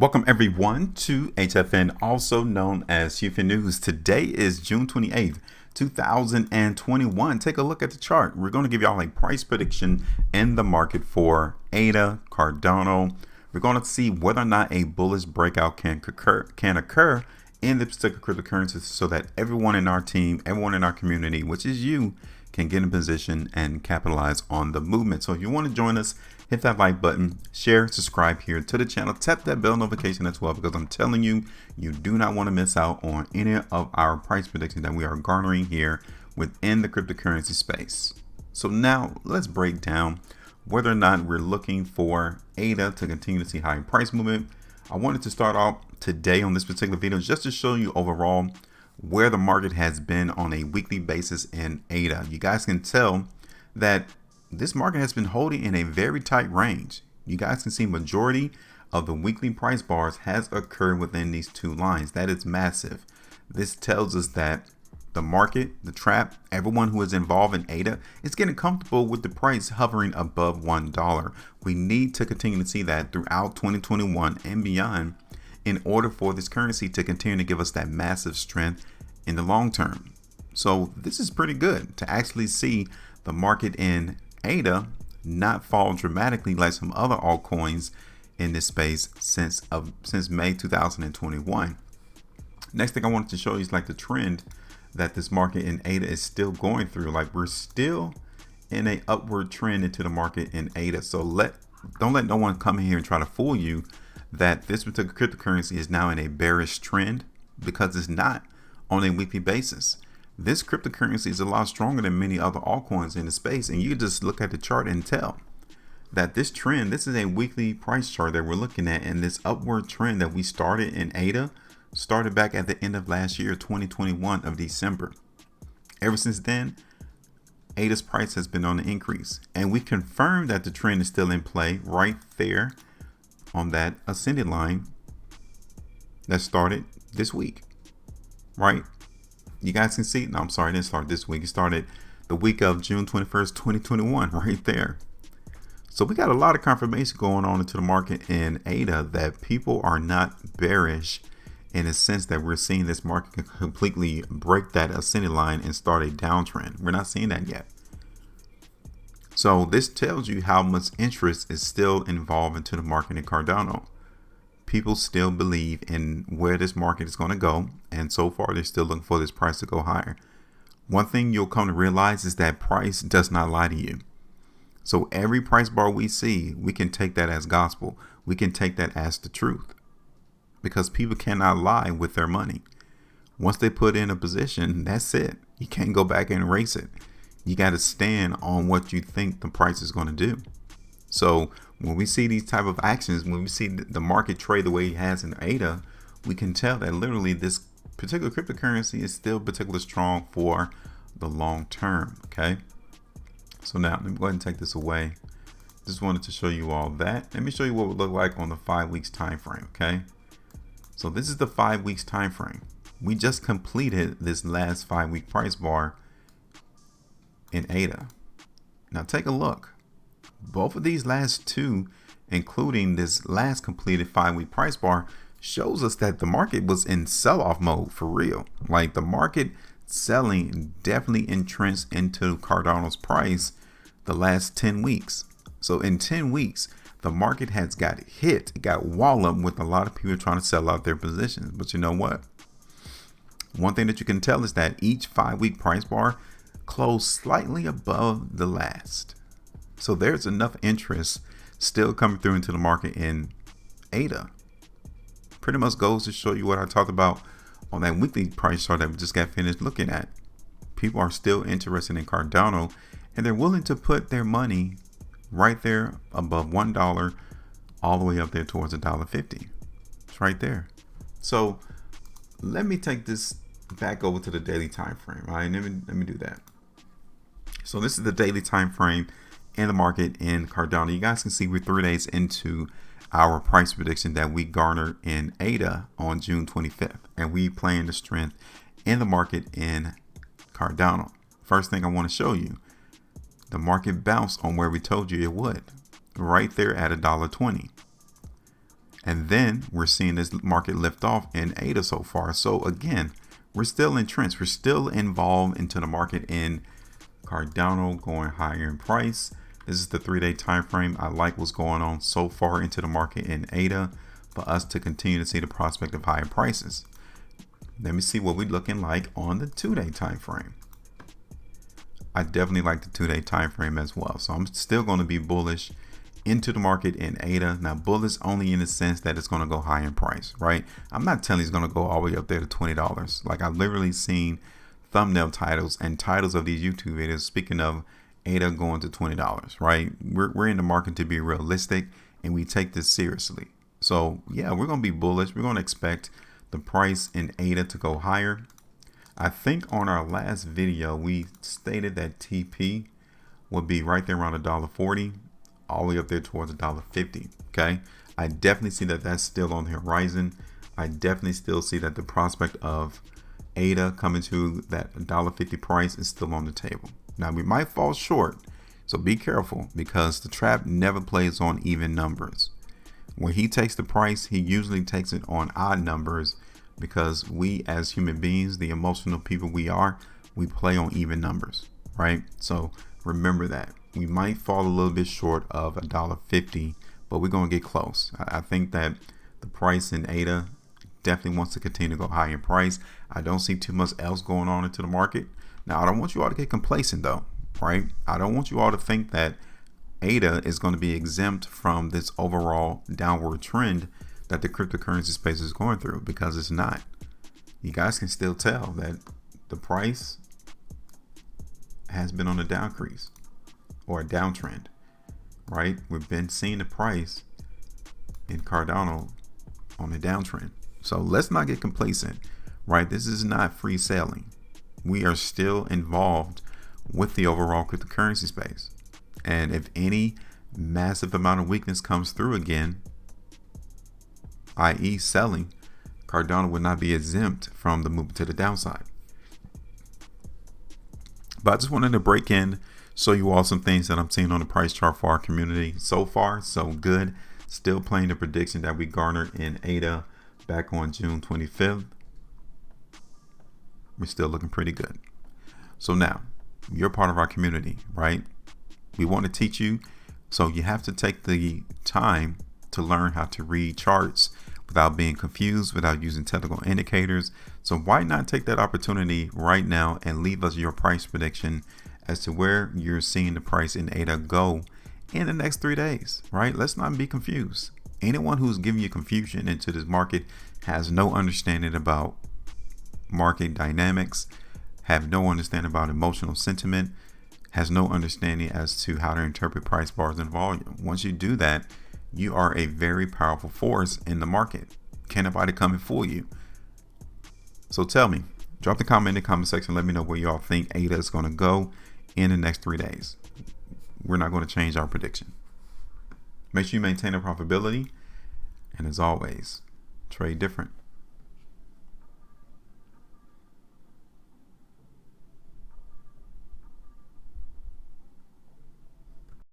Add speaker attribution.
Speaker 1: Welcome everyone to HueFin, also known as HueFin News. Today is June 28th, 2021. Take a look at the chart. We're going to give y'all a price prediction in the market for ADA, Cardano. We're going to see whether or not a bullish breakout can occur in the particular cryptocurrencies so that everyone in our team, everyone in our community, which is you, can get in position and capitalize on the movement. So if you want to join us, hit that like button, share, subscribe here to the channel, tap that bell notification as well, because I'm telling you, you do not want to miss out on any of our price predictions that we are garnering here within the cryptocurrency space. So now let's break down whether or not we're looking for ADA to continue to see high price movement. I wanted to start off today on this particular video just to show you overall where the market has been on a weekly basis in ADA. You guys can tell that this market has been holding in a very tight range. You guys can see majority of the weekly price bars has occurred within these two lines. That is massive. This tells us that the market, the trap, everyone who is involved in ADA is getting comfortable with the price hovering above $1. We need to continue to see that throughout 2021 and beyond in order for this currency to continue to give us that massive strength in the long term. So this is pretty good to actually see the market in ADA not fall dramatically like some other altcoins in this space since May 2021. Next thing I wanted to show you is like the trend that this market in ADA is still going through. Like we're still in a upward trend into the market in ADA. So don't let no one come in here and try to fool you that this particular cryptocurrency is now in a bearish trend, because it's not on a weekly basis. This cryptocurrency is a lot stronger than many other altcoins in the space, and you just look at the chart and tell that this trend, this is a weekly price chart that we're looking at, and this upward trend that we started in ADA started back at the end of last year, 2021 of December. Ever since then, ADA's price has been on the increase, and we confirmed that the trend is still in play right there on that ascending line that started this week, right? You guys can see, no, I'm sorry, it didn't start this week. It started the week of June 21st, 2021, right there. So we got a lot of confirmation going on into the market in ADA that people are not bearish in a sense that we're seeing this market completely break that ascending line and start a downtrend. We're not seeing that yet. So this tells you how much interest is still involved into the market in Cardano. People still believe in where this market is going to go, and so far they're still looking for this price to go higher. One thing you'll come to realize is that price does not lie to you. So every price bar we see, we can take that as gospel. We can take that as the truth, because people cannot lie with their money. Once they put in a position, that's it. You can't go back and erase it. You got to stand on what you think the price is going to do. So when we see these type of actions, when we see the market trade the way it has in ADA, we can tell that literally this particular cryptocurrency is still particularly strong for the long term. Okay. So now let me go ahead and take this away. Just wanted to show you all that. Let me show you what it would look like on the 5 weeks time frame. Okay. So this is the 5 weeks time frame. We just completed this last 5-week price bar in ADA. Now take a look. Both of these last two, including this last completed 5-week price bar, shows us that the market was in sell-off mode for real. Like the market selling definitely entrenched into Cardano's price the last 10 weeks. So in 10 weeks, the market has got hit. It got walloped with a lot of people trying to sell out their positions. But you know what? One thing that you can tell is that each 5-week price bar closed slightly above the last. So there's enough interest still coming through into the market in ADA. Pretty much goes to show you what I talked about on that weekly price chart that we just got finished looking at. People are still interested in Cardano, and they're willing to put their money right there above $1 all the way up there towards $1.50. It's right there. So let me take this back over to the daily time frame. All right, let me do that. So this is the daily time frame in the market in Cardano. You guys can see we're 3 days into our price prediction that we garnered in ADA on June 25th, and we playing the strength in the market in Cardano. First thing I want to show you, the market bounced on where we told you it would, right there at $1.20. And then we're seeing this market lift off in ADA so far. So again, we're still entrenched. We're still involved into the market in Cardano going higher in price. This is the 3-day time frame. I like what's going on so far into the market in ADA for us to continue to see the prospect of higher prices. Let me see what we're looking like on the 2-day time frame. I definitely like the 2-day time frame as well. So I'm still going to be bullish into the market in ADA. Now, bullish only in the sense that it's going to go high in price, right? I'm not telling you it's going to go all the way up there to $20. Like, I've literally seen thumbnail titles and titles of these YouTube videos speaking of ADA going to $20, right? We're in the market to be realistic, and we take this seriously. So yeah, we're going to be bullish. We're going to expect the price in ADA to go higher. I think on our last video, we stated that TP would be right there around $1.40, all the way up there towards $1.50. Okay. I definitely see that that's still on the horizon. I definitely still see that the prospect of ADA coming to that $1.50 price is still on the table. Now, we might fall short, so be careful, because the trap never plays on even numbers. When he takes the price, he usually takes it on odd numbers, because we as human beings, the emotional people we are, we play on even numbers, right? So remember that. We might fall a little bit short of $1.50, but we're going to get close. I think that the price in ADA definitely wants to continue to go high in price. I don't see too much else going on into the market. Now, I don't want you all to get complacent though, right? I don't want you all to think that ADA is going to be exempt from this overall downward trend that the cryptocurrency space is going through, because it's not. You guys can still tell that the price has been on a downcrease or a downtrend, right? We've been seeing the price in Cardano on a downtrend. So let's not get complacent, right? This is not free sailing. We are still involved with the overall cryptocurrency space. And if any massive amount of weakness comes through again, i.e. selling, Cardano would not be exempt from the movement to the downside. But I just wanted to break in, show you all some things that I'm seeing on the price chart for our community. So far, so good. Still playing the prediction that we garnered in ADA back on June 25th. We're still looking pretty good. So now, you're part of our community, right? We want to teach you, so you have to take the time to learn how to read charts without being confused, without using technical indicators. So why not take that opportunity right now and leave us your price prediction as to where you're seeing the price in ADA go in the next 3 days, right? Let's not be confused. Anyone who's giving you confusion into this market has no understanding about market dynamics, have no understanding about emotional sentiment, has no understanding as to how to interpret price bars and volume. Once you do that, you are a very powerful force in the market. Can't nobody come and fool you. So tell me, drop the comment in the comment section. Let me know where y'all think ADA is going to go in the next 3 days. We're not going to change our prediction. Make sure you maintain a profitability. And as always, trade different.